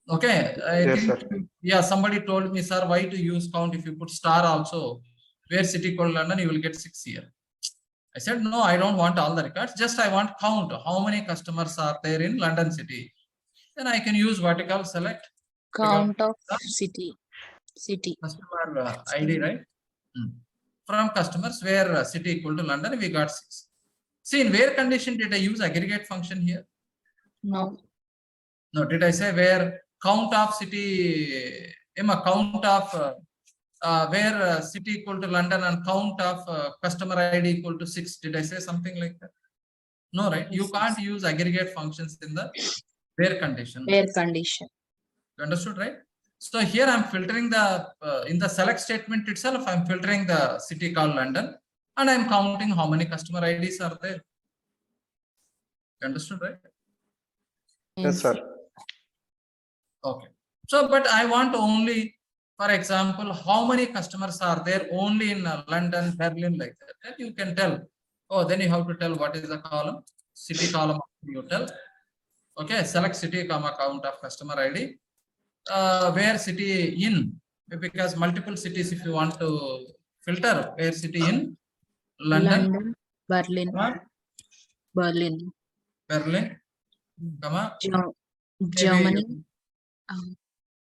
Okay, I Yes, think, sir. yeah, somebody told me, sir, why to use count if you put star also, where city code London, you will get 6 here. I said, no, I don't want all the records, just I want count how many customers are there in London city. Then I can use vertical select. Count of city. Customer ID, right? From customers where city equal to London, we got 6. See, in where condition did I use aggregate function here? No. No, did I say where count of city, count of where city equal to London and count of customer ID equal to 6? Did I say something like that? No, right? You can't use aggregate functions in the where condition. Where condition. You understood, right? So here I'm filtering the in the select statement itself, I'm filtering the city called London, and I'm counting how many customer IDs are there. You understood, right? Yes, sir. Okay. So, but I want only, for example, how many customers are there only in London, Berlin, like that. Then you can tell. Oh, then you have to tell what is the column, city column. You tell. Okay, select city comma count of customer ID. Where city in, because multiple cities if you want to filter, where city in London, Berlin, Berlin, comma Germany,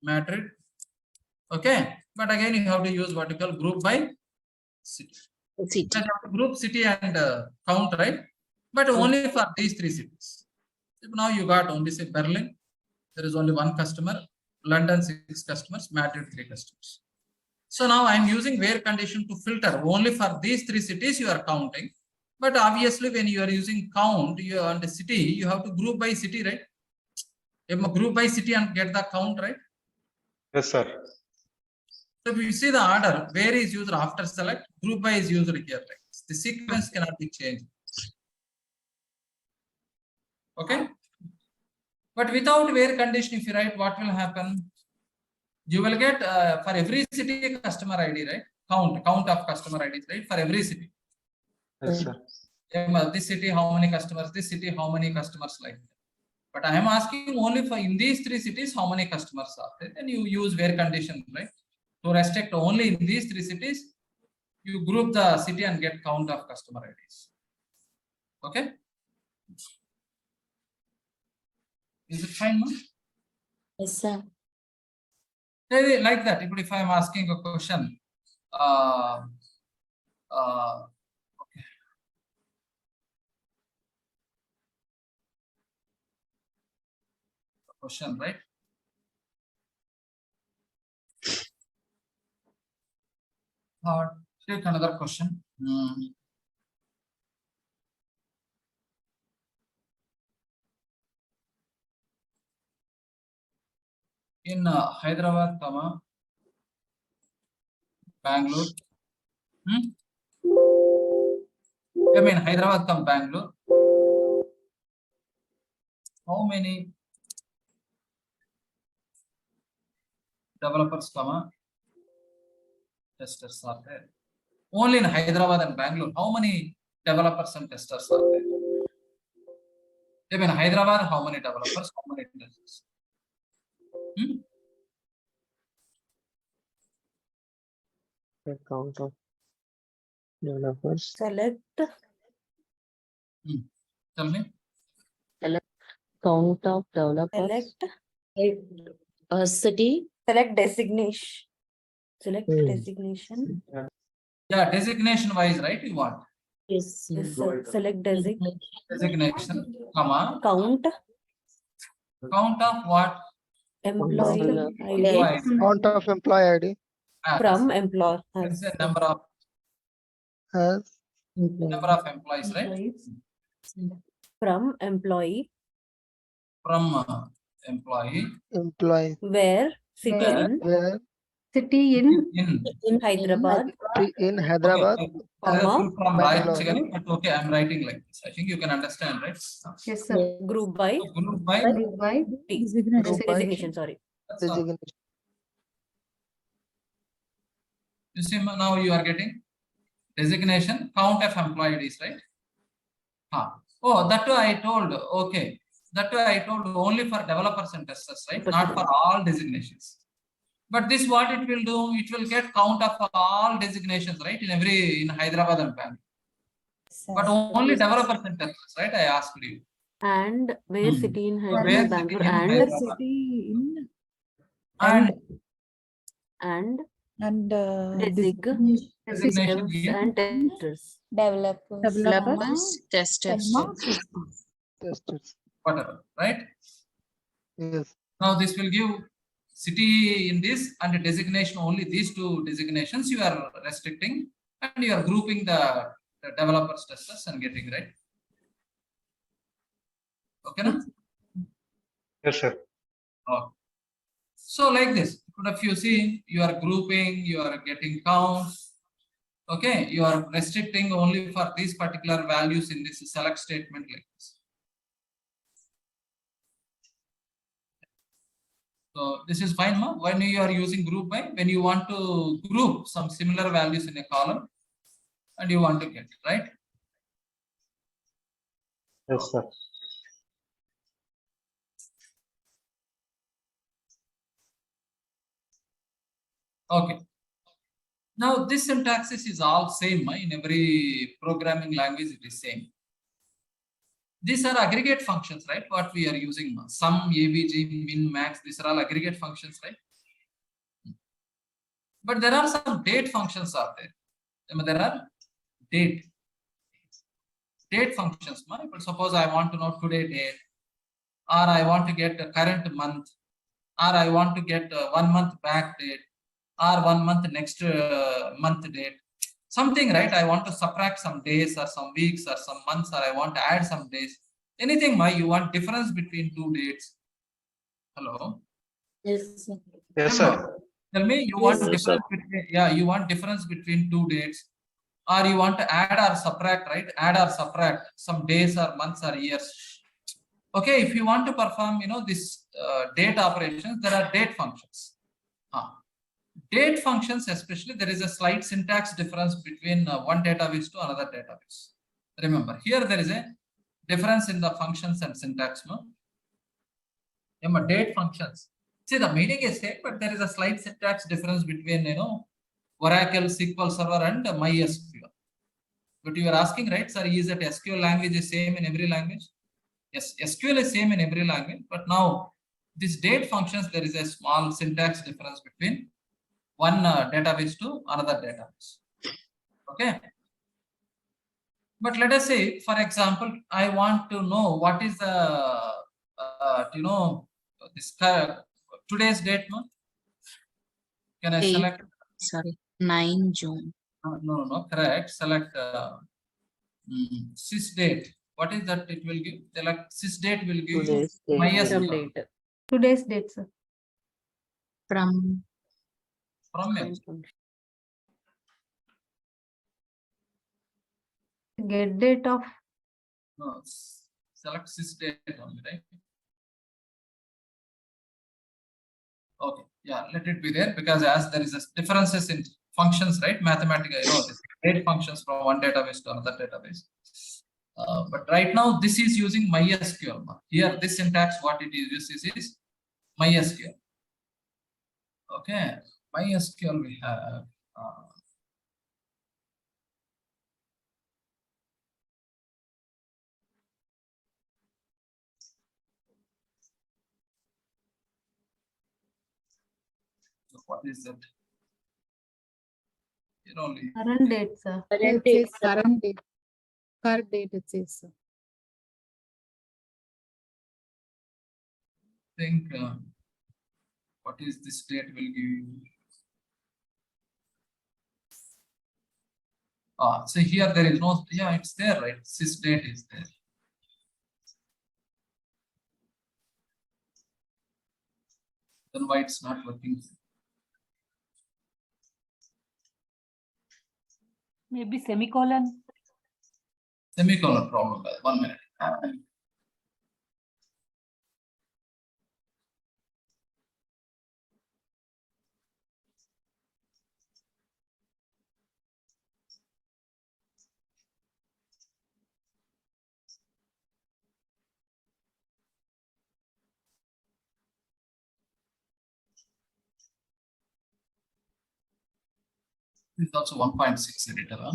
Madrid. Okay, but again you have to use vertical group by city. You have to group city and count, right? But only for these 3 cities. Now you got only say Berlin, there is only 1 customer. London 6 customers, Madrid 3 customers. So now I'm using where condition to filter only for these 3 cities you are counting. But obviously when you are using count, you are on the city, you have to group by city, right? You group by city and get the count, right? Yes, sir. So if you see the order, where is used after select, group by is used here, right? The sequence cannot be changed. Okay. But without where condition, if you write, what will happen? You will get for every city customer ID, right? Count of customer IDs, right? For every city. Yes, sir. This city, how many customers? This city, how many customers? Like that. But I am asking only for in these 3 cities, how many customers are there? Then you use where condition, right? To restrict only in these 3 cities, you group the city and get count of customer IDs. Okay. Is it fine, no? Yes, sir. Like that. If I am asking a question, okay. Question, right? Take another question. In Hyderabad, Bangalore. I mean Hyderabad, Bangalore. How many developers, testers are there? Only in Hyderabad and Bangalore, how many developers and testers are there? I mean Hyderabad, how many developers, how many testers? The count of developers. Select. Tell me. Select count of developers. Select. City. Select designation. Select designation. Yeah, designation wise, right? You want? Yes. Yes, sir. Select designation. Designation, comma. Count. Count of what? Employee ID. Employee. Count of employee ID. From employer. That's the number of employees, right? From employee. From employee. Employee. Where city in. Where City in Hyderabad. in Hyderabad. From Bangalore. but okay, I'm writing like this. I think you can understand, right? Yes, sir. Group by. Group by Designation. Sorry. Designation. You see, now you are getting designation, count of employees, right? Oh, that too I told. Okay. That way I told only for developers and testers, right? Not for 100%. all designations. But this what it will do, it will get count of all designations, right? In Hyderabad and Bangalore. But only developers and testers, right? I asked you. And where Hmm. city in So Hyderabad, where Bangalore, city in and Hyderabad. and and designation Designation in and testers. Developers. Developers, Testers. Testers. whatever, right? Yes. Now this will give city in this and designation only these two designations you are restricting, and you are grouping the developers, testers, and getting right. Okay, na? Yes, sir. Oh. So like this, if you see, you are grouping, you are getting counts. Okay, you are restricting only for these particular values in this select statement like this. So this is fine, ma? When you are using group by, when you want to group some similar values in a column and you want to get, right? Yes, sir. Okay. Now this syntax is all same, in every programming language it is same. These are aggregate functions, right? What we are using, sum, ABG, min, max, these are all aggregate functions, right? But there are some date functions are there. There are date functions. But suppose I want to know today date, or I want to get a current month, or I want to get 1 month back date, or 1 month next month date. Something, right? I want to subtract some days or some weeks or some months, or I want to add some days. Anything, you want difference between two dates. Hello? Yes, sir. Yes, sir. Tell me, you Yes, want sir. difference between, you want difference between two dates, or you want to add or subtract, right? Add or subtract some days or months or years. Okay, if you want to perform, this date operations, there are date functions. Date functions, especially, there is a slight syntax difference between one database to another database. Remember, here there is a difference in the functions and syntax. No? Remember, date functions. See, the meaning is same, but there is a slight syntax difference between, Oracle, SQL Server, and MySQL. But you are asking, right, sir, is that SQL language is same in every language? Yes, SQL is same in every language, but now this date functions, there is a small syntax difference between one database to another database. Okay. But let us say, for example, I want to know what is the, this today's date, no? Can I Eight. select? Sorry, 9 June. No, correct. Select sys date. What is that it will give? Select sys date will give you Today's date. From MySQL. date. today's date, sir. From From mail. Get date of No, select sys date only, right? Okay, yeah, let it be there, because as there is a differences in functions, right? Mathematical, this date functions from one database to another database. But right now, this is using MySQL. Here, this syntax, what it uses is MySQL. Okay, MySQL we have. So what is that? Only current date, sir. current It date. says current date. Current date it says, sir. think what is this date will give you. So here there is no, it's there, right? Sys date is there. Then why it's not working? Maybe semicolon. Semicolon problem. 1 minute. This is also 1.6 editor. Huh?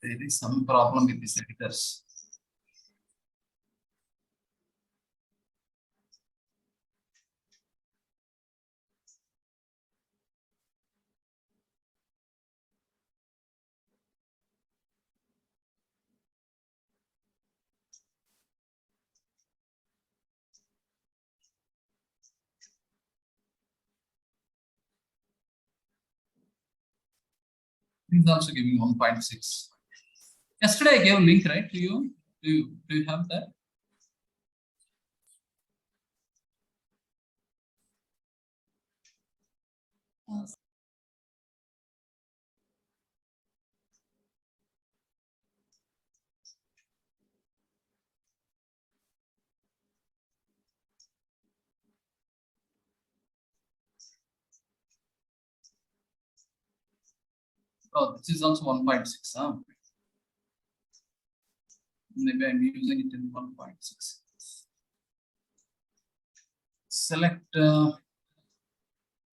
There is some problem with these editors. He's also giving 1.6. Yesterday I gave a link, right, to you. Do you have that? Oh, this is also 1.6. Huh? Maybe I'm using it in 1.6. Select.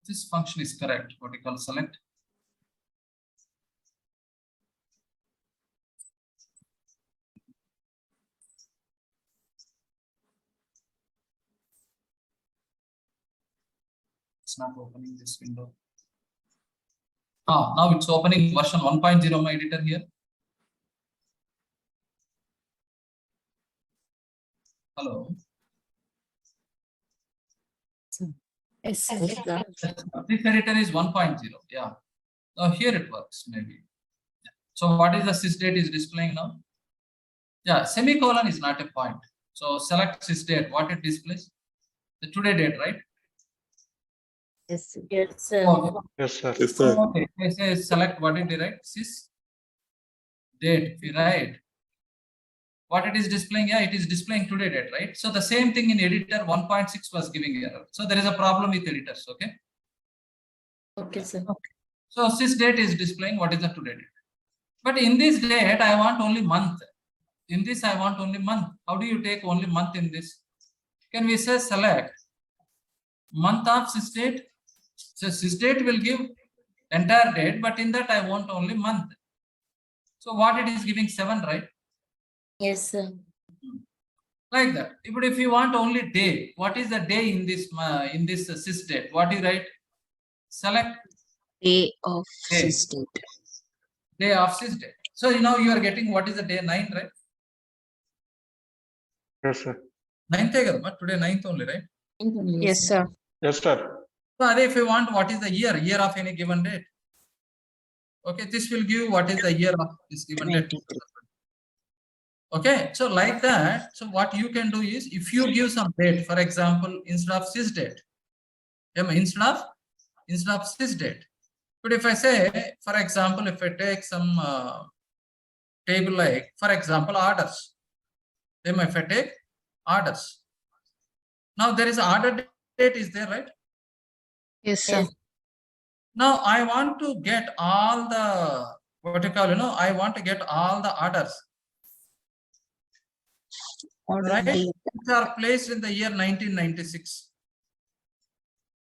This function is correct. What you call select. It's not opening this window. Ah, now it's opening version 1.0 my editor here. Hello. Yes, sir. This editor is 1.0. Yeah. Now here it works maybe. Yeah. So what is the sysdate is displaying now? Yeah, semicolon is not a point. So select sysdate. What it displays? The today date, right? Yes, Yes, sir. Okay. Yes, sir. Yes, sir. Okay. I say select what it right? Sys date. Right. What it is displaying? Yeah, it is displaying today date, right? So the same thing in editor 1.6 was giving error. So there is a problem with editors. Okay. Okay, sir. So sysdate is displaying what is the today date. But in this date, I want only month. In this, I want only month. How do you take only month in this? Can we say select month of sysdate? So sysdate will give entire date, but in that I want only month. So what it is giving 7, right? Yes, sir. Like that. But if you want only day, what is the day in this sysdate? What do you write? Select Day of Day. sysdate. Day of sysdate. So now you are getting what is the day 9, right? Yes, sir. 9th, but today 9th only, right? Yes, sir. Yes, sir. So if you want what is the year of any given date. Okay, this will give what is the year of this given date. 93. Okay, so like that, so what you can do is if you give some date, for example, instead of sysdate, instead of sysdate. But if I say, for example, if I take some table like, for example, orders, then if I take orders. Now there is order date is there, right? Yes, sir. Now I want to get all the what you call, I want to get all the orders, Order right? date. Which are placed in the year 1996.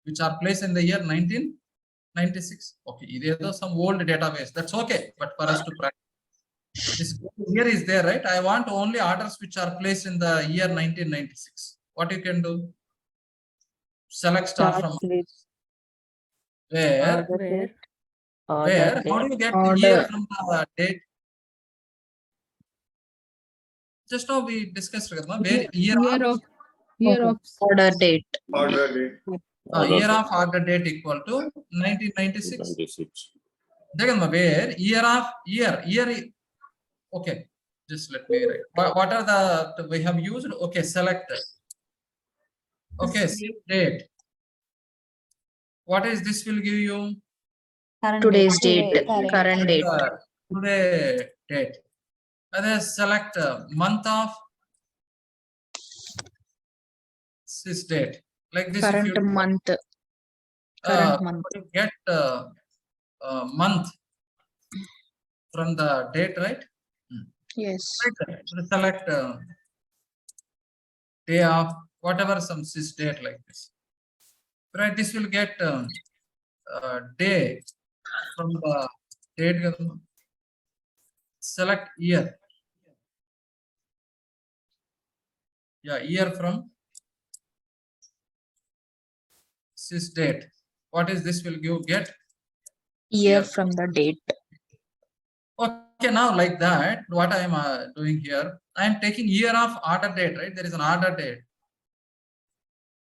Which are placed in the year 1996. Okay, either some old database. That's okay, but for us to practice, this here is there, right? I want only orders which are placed in the year 1996. What you can do? Select star from Starts with where? where Where? order How do date. you get Order. the year from the date? Just now we discussed, where Year of Order date. Order date. year of order date equal to 1996. 96. Where year. Okay, just let me write. What are the we have used? Okay, select. Okay, date. What is this will give you? Current Today's date. date. Current date. Today date. Other select month of sys date. Like this, if Current you month. Current month. get month from the date, right? Yes. Like that. So select day of whatever some sys date like this. Right, this will get day from the date. Select year. Yeah, year from sys date. What is this will give get? Year from the date. Okay, now like that, what I am doing here, I am taking year of order date, right? There is an order date.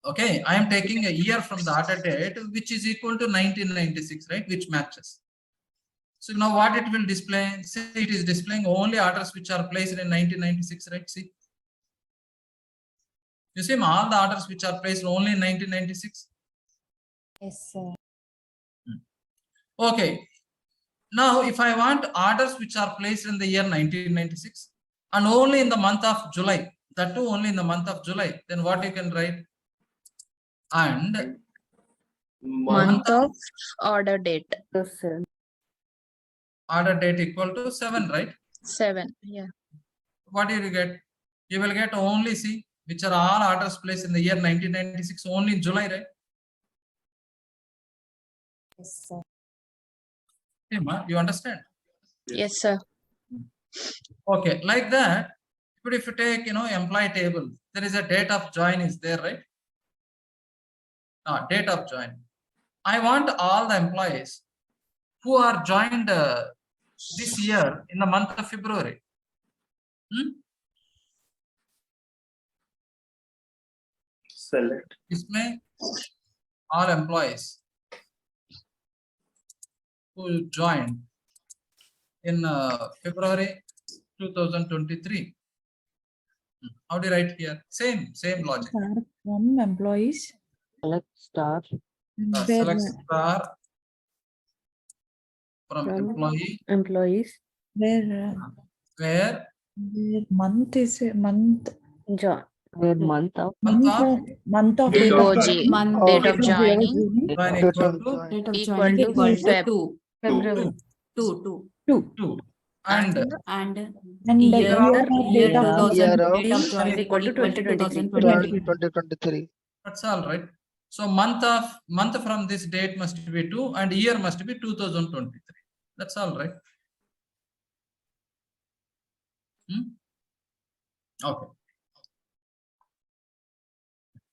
Okay, I am taking a year from the order date, which is equal to 1996, right? Which matches. So now what it will display? See, it is displaying only orders which are placed in 1996, right? See. You see all the orders which are placed only in 1996. Yes, sir. Okay. Now, if I want orders which are placed in the year 1996 and only in the month of July, that too only in the month of July, then what you can write? And Month of order date. Yes, sir. order date equal to 7, right? 7. Yeah. What do you get? You will get only see which are all orders placed in the year 1996 only in July, right? Yes, sir. You understand? Yes, sir. Okay, like that. But if you take, employee table, there is a date of join is there, right? Date of join. I want all the employees who are joined this year in the month of February. Select. Display all employees who joined in February 2023. How do you write here? Same logic. Star from employees. Select star Where, Select star from From employee employees. where month is a month. Where month of Month of Date of DOG. Month Date of of joining. join Date equal of to join. Date of Equal joining to equal Feb. to February. 2. 2. And And And year, year date of 2000. Year of date of joining equal to equal to 2023. 2023. that's all right. So month from this date must be 2 and year must be 2023. That's all right. Okay.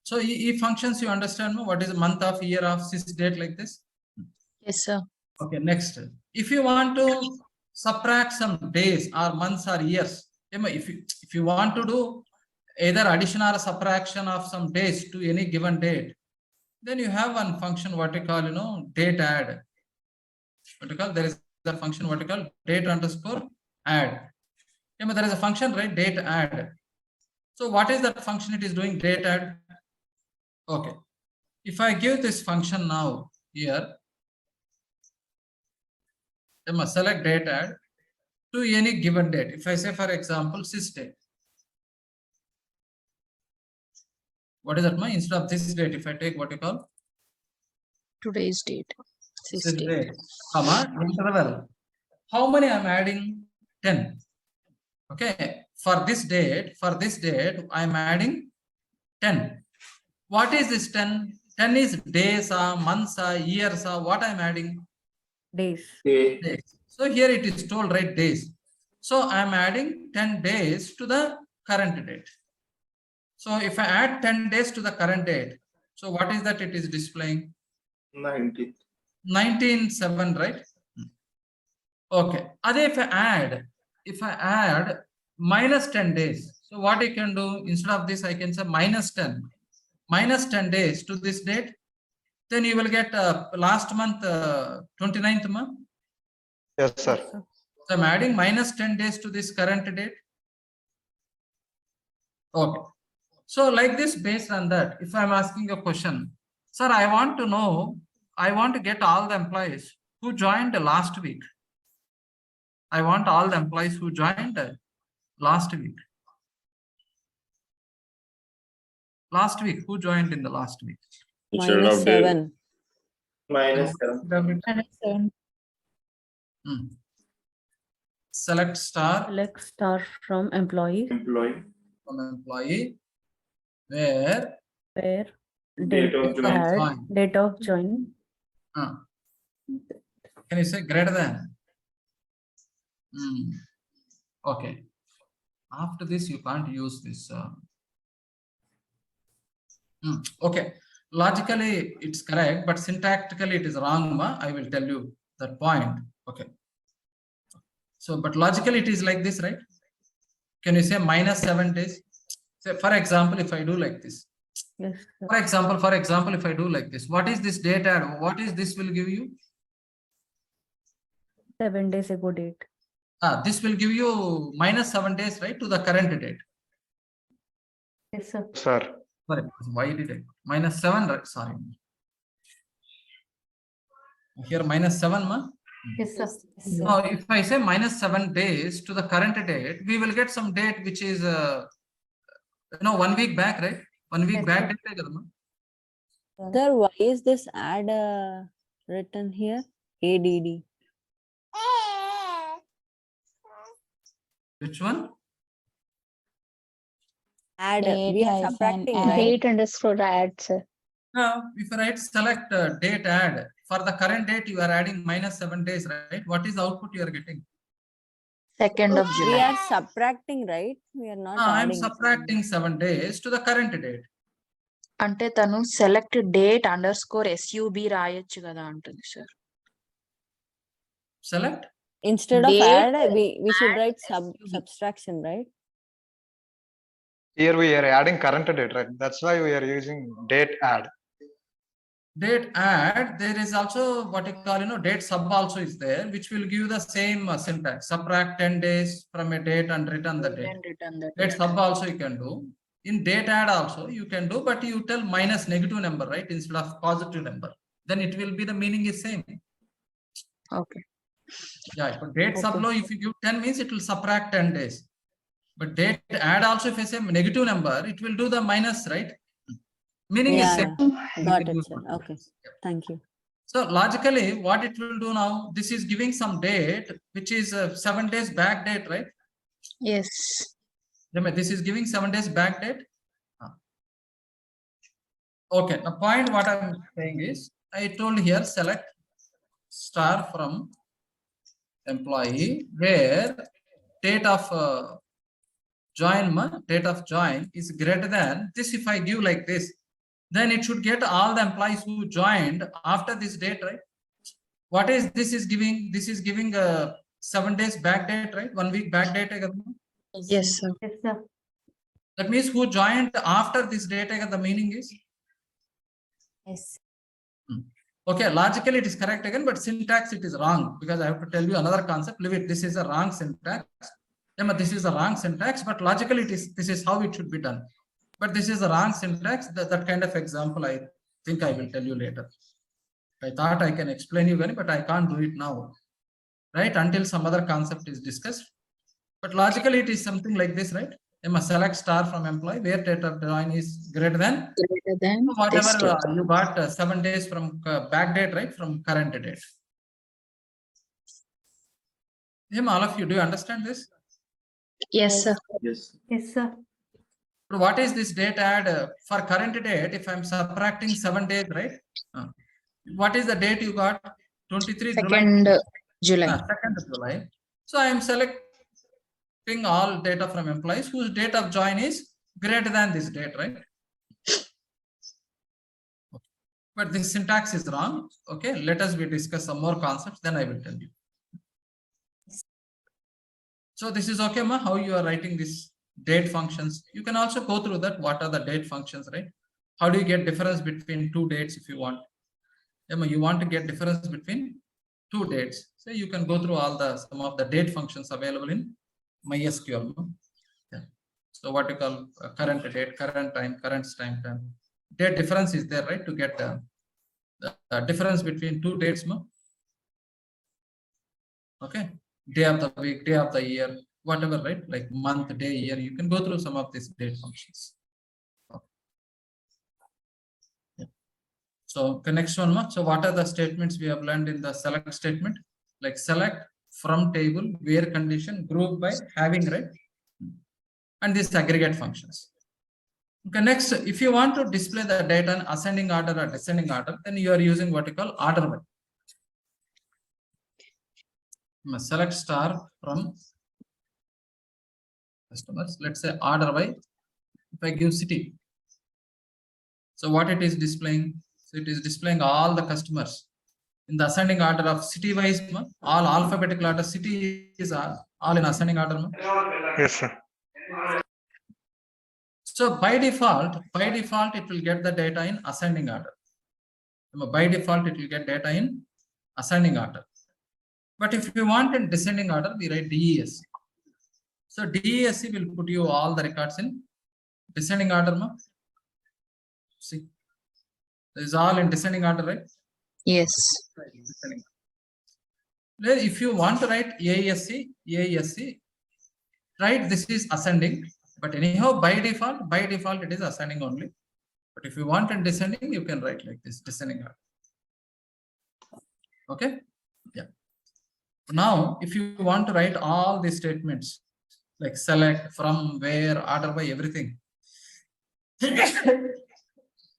So functions you understand what is the month of, year of, sys date like this? Yes, sir. Okay, next. If you want to subtract some days or months or years, if you want to do either addition or subtraction of some days to any given date, then you have one function what you call date add. What you call there is a function what you call date underscore add. There is a function, right? Date add. So what is that function it is doing? Date add. Okay. If I give this function now here, I must select date add to any given date. If I say, for example, sys date. What is that? Instead of this date, if I take what you call Today's date. sys Date. date, comma, interval. How many I'm adding? 10. Okay. For this date, I'm adding 10. What is this 10? 10 is days, months, years, what I'm adding? days. Days. So here it is told, right? Days. So I'm adding 10 days to the current date. So if I add 10 days to the current date, so what is that it is displaying? 19/7, right? Okay. If I add minus 10 days, so what I can do instead of this, I can say minus 10 days to this date. Then you will get last month, 29th month. Yes, sir. So I'm adding minus 10 days to this current date. Okay. So like this, based on that, if I'm asking a question, sir, I want to get all the employees who joined last week. I want all the employees who joined last week. Last week, who joined in the last week? -7. -7. Select star Select star from employee. from employee where Date of join. date of join. Can you say greater than? Okay. After this, you can't use this. Okay. Logically, it's correct, but syntactically, it is wrong. Ma. I will tell you that point. Okay. So, but logically, it is like this, right? Can you say -7 days? Say, for example, if I do like this. Yes, sir. For example, if I do like this, what is this date add? What is this will give you? 7 days ago date. This will give you -7 days, right, to the current date. Yes, sir. Sir. Sorry, why did I -7? Right? Sorry. Here -7, ma. Yes, sir. Now, if I say -7 days to the current date, we will get some date which is 1 week back, right? 1 week Yes, back sir. date kada, ma? Sir, why is this add written here? ADD. Which one? Add. Date We are hyphen subtracting, add. right? Date underscore add, sir. If I write select date add for the current date, you are adding -7 days, right? What is the output you are getting? 2nd of We July. are subtracting, right? We are not I am adding. subtracting 7 days to the current date. అంటే తను select date _SUB రాయొచ్చు కదా అంటుంది sir. Select. Instead of Date, add, we should add write SUB. subtraction, right? Here we are adding current date, right? That's why we are using date add. Date add, there is also what you call, date sub also is there, which will give the same syntax. Subtract 10 days from a date and return the date. And return the Date date. sub also you can do. In date add also you can do, but you tell minus negative number, right? Instead of positive number. Then it will be the meaning is same. Okay. Yeah, but date sub low, if you give 10 means it will subtract 10 days. But date add also, if I say negative number, it will do the minus, right? Meaning is Yeah, same. yeah. Got it, sir. Okay. Thank you. So logically, what it will do now, this is giving some date, which is 7 days back date, right? Yes. This is giving 7 days back date. Okay, the point what I'm saying is, I told here select star from employee where date of date of join is greater than this. If I give like this, then it should get all the employees who joined after this date, right? What is this is giving? This is giving 7 days back date, right? 1 week back date. Yes, sir. Yes, sir. That means who joined after this date, the meaning is? Yes. Okay, logically it is correct again, but syntax it is wrong, because I have to tell you another concept. Leave it. This is a wrong syntax. This is a wrong syntax, but logically this is how it should be done. But this is a wrong syntax. That kind of example I think I will tell you later. I thought I can explain you, but I can't do it now, right? Until some other concept is discussed. But logically it is something like this, right? I must select star from employee where date of join is greater than whatever this date. you got 7 days from back date, right? From current date. All of you, do you understand this? Yes, sir. Yes. Yes, sir. What is this date add for current date? If I'm subtracting 7 days, right? What is the date you got? 23 July. 2nd July. 2nd July. So I am selecting all data from employees whose date of join is greater than this date, right? But this syntax is wrong. Okay, let us discuss some more concepts, then I will tell you. So this is okay, ma? How you are writing this date functions? You can also go through that. What are the date functions, right? How do you get difference between two dates if you want? You want to get difference between two dates. So you can go through some of the date functions available in MySQL. Yeah. So what you call current date, current time, current time. Date difference is there, right? To get the difference between two dates, ma? Okay. Day of the week, day of the year, whatever, right? Like month, day, year. You can go through some of these date functions. Okay. Yeah. So the next one, ma. So what are the statements we have learned in the select statement? Like select from table, where condition, group by, having, right? And these aggregate functions. Okay, next, if you want to display the data in ascending order or descending order, then you are using what you call order by. select star from customers. Let's say order by, if I give city. So what it is displaying? So it is displaying all the customers in the ascending order of city wise, all alphabetical order. City is all in ascending order. Yes, sir. So by default, it will get the data in ascending order. By default, it will get data in ascending order. But if you want in descending order, we write DESC. So DESC will put you all the records in descending order. See, this is all in descending order, right? Yes. If you want to write AESC, right, this is ascending, but anyhow by default it is ascending only. But if you want in descending, you can write like this, descending order. Okay, yeah. Now if you want to write all these statements like select, from, where, order by, everything.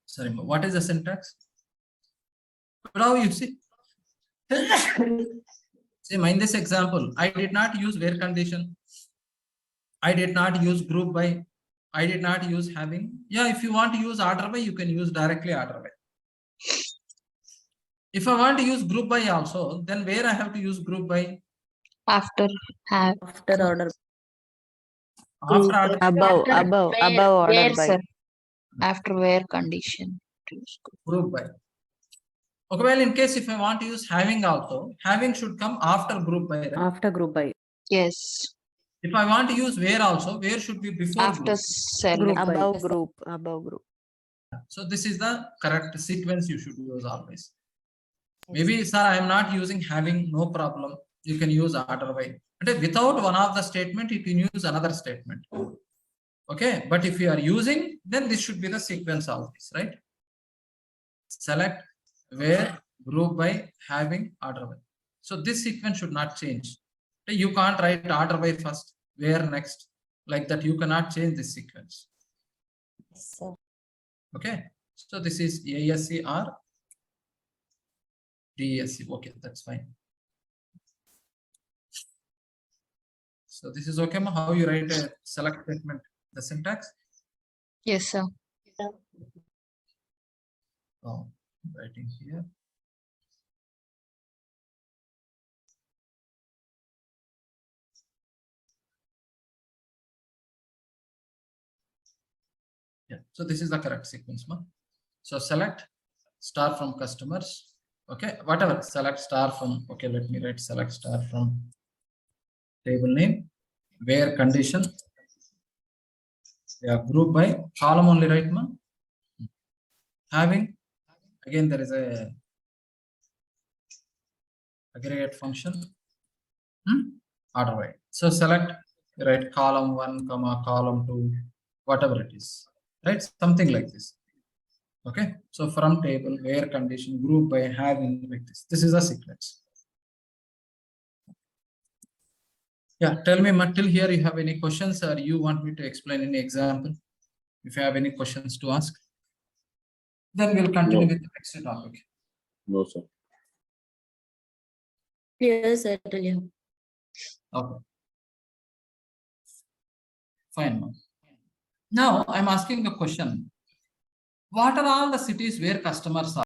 Sorry, what is the syntax? Now you see. See, in this example, I did not use where condition. I did not use group by. I did not use having. Yeah, if you want to use order by, you can use directly order by. If I want to use group by also, then where I have to use group by? After have. After order. After order. Above order Where, by. sir? After where condition? Group by. Okay, well, in case if I want to use having also, having should come after group by, right? After group by. Yes. If I want to use where also, where should be before After group? select. Group by. Above group. So this is the correct sequence you should use always. Maybe, sir, I am not using having, no problem. You can use order by. And without one of the statement, you can use another statement. Okay, but if you are using, then this should be the sequence always, right? Select, where, group by, having, order by. So this sequence should not change. You can't write order by first, where next, like that. You cannot change this sequence. Okay, so this is ASC or DESC. Okay, that's fine. So this is okay, ma? How you write a select statement, the syntax? Yes, sir. Oh, writing here. Yeah, so this is the correct sequence, ma. So select star from customers. Okay, whatever, select star from, okay, let me write select star from table name, where condition, yeah, group by, column only, right, ma? Having, again there is a aggregate function, order by. So select, write column 1, comma, column 2, whatever it is, right? Something like this. Okay, so from table, where condition, group by, having, like this. This is a sequence. Yeah, tell me, till here you have any questions, or you want me to explain any example? If you have any questions to ask, then we'll continue with the next topic. No, sir. Yes, I tell you. Okay. Fine, ma'am. Now I'm asking a question. What are all the cities where customers are?